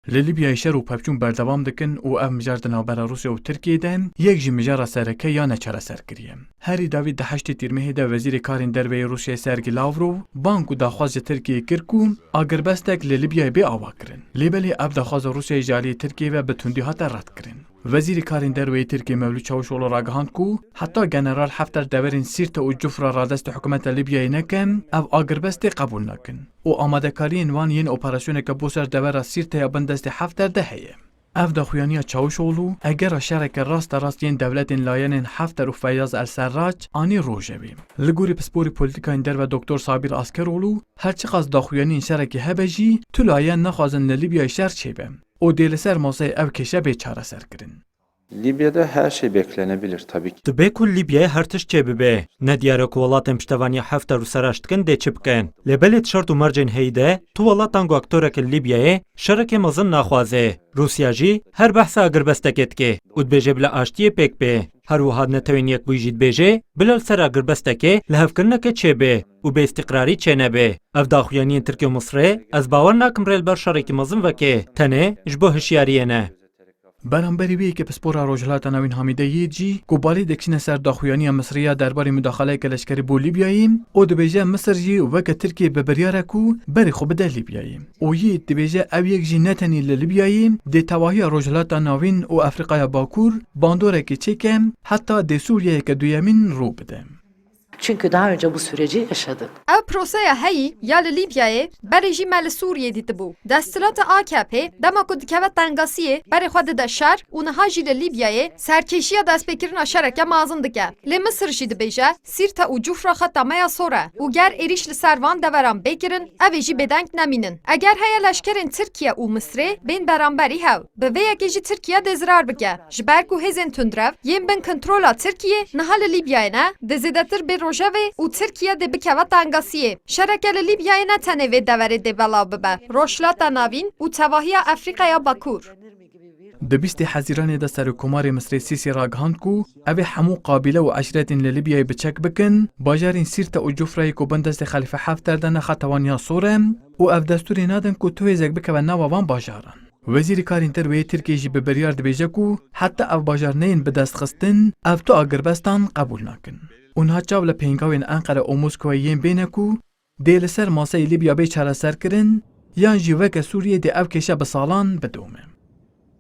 للیبیای شر و پپچون بردوام دکن و اف مجار دنابرا روسیا و ترکیه دن یک جی مجار سرکه یا نچاره سر کریه. هری داوید ده 8 تیر ده وزیر کارین دروی روسیای سرگی لاورو بانکو داخواز ترکیه کرکو آگربستک للیبیای بی آوا کرن. لیبلی اف داخواز روسیای جالی ترکیه و بتوندی هاتا رد کرن. وزیر کارین دروی ترکیه مولود چاوشولو راگهاند کو حتی جنرال حفتر دورین سیرت و جفرا رادست حکومت لیبیای نکن اف آگربست قبول نکن. و آماده کارین وان ین اپراسیون که بوسر دورا سیرت یا بندست حفتر دهیه. اف داخویانی چاوشولو اگر شرک راست ین دولت لاین حفتر و فیاض السراج آنی روژه بیم. لگوری پسپوری پولیتیکا در و دکتر صابر اسکرولو هرچی قاز داخویانی شرک هبجی تو لاین نخوازن لیبیای شر چه بیم. O deliser masaya ev keşe beçare ser kirin. Libya'da her şey beklenebilir tabii ki. Dibê ku Libyayê her tişt çê bibe. Ne diyare ku welatên piştevaniya hefter û serraştikin dê çi bikin. Lê belê tişert û mercên heyî tu welatan ku aktorekê Libyayê şerekê mezin naxwaze. Rusya jî her behsa agirbestekê dike û dibêje bila aştiyê pêk bê. Her wiha netewên yekbûyî jî dibêje bila li ser agirbestekê li hevkirinekê çêbê û bêîstiqrarî çênebe. Ev daxuyaniyên Tirkiye û Misrê ez bawer nakim rê li ber şerekî mezin veke. Tenê ji bo hişyariyê ne. بەرامبەری وی کە پسپۆرا ڕۆژهەڵاتە ناوین هەمیدەیی جی گوبالی دەکچینە سەر داخویانیە مصریە دەربارەی مداخەلەیەکە لەشکری بۆ لیبیایی ئەو دەبێژە مسر جی وەکە ترکیە بە بەریارەک و بەری خۆ بدە لیبیایی ئەو یی دەبێژە ئەو یەک جی نەتەنی لە لیبیایی دێتەواهیە ڕۆژهەڵاتە ناوین و ئەفریقایە باکوور باندۆرێکی çێکە حتا دێ سووریەیەکە دویەمین ڕوو بدە. Çünkü daha önce bu süreci yaşadık. Ev prosaya heyî ya li Libyayê berê jî me li Sûriyê dîtibû. Desthilata AKP dema ku dikeve tengasiyê berê xwe dide şer û niha jî li Libyayê serkêşiya destpêkirina şereke mazin dike. Lê Misir jî dibêje Sîrte û Cufra xeta me ya sor e û ger êrîş li ser van deveran bêkirin ev ê jî bêdeng nemînin. Eger heye leşkerên Tirkiye û Misrê bên beramberî hev bi vê yekê jî Tirkiye dê zirar bike. Ji ber ku hêzên tundrev yên bin kontrola Tirkiye niha li Libyayê ne dê zêdetir bê Rojavê û Tirkiye dê bikeve tengasiyê. Şereke li Libyayê ne tenê vê deverê dê belav bibe. Rojhilata navîn û tevahiya Efrîqaya Bakur. Di bîstê hezîranê de Serokkomarê Misrê Sîsî ragihand ku ev ê hemû qabîle û eşretên li Libyayê biçek bikin, bajarên Sîrte û Cufrayê ku bin destê Xelîfe Hefter de nexa tewaniya sor e û ev destûrê nadin ku tu hêzek bikeve nava van bajaran. Wezîrê Karên Derweyê Tirkiye jî bi biryar dibêje ku heta ev bajar neyên bi destxistin ev tu agirbestan qebûl nakin. û niha çav li pêngavên Enqere û Moskowayê yên bêne ku dê li ser masayê Libya bê çareserkirin yan jî weke Sûriyê dê ev kêşe bi salan bidome.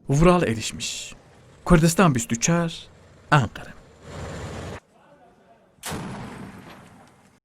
Vural êrişmiş. Kurdistan 24 Enqere.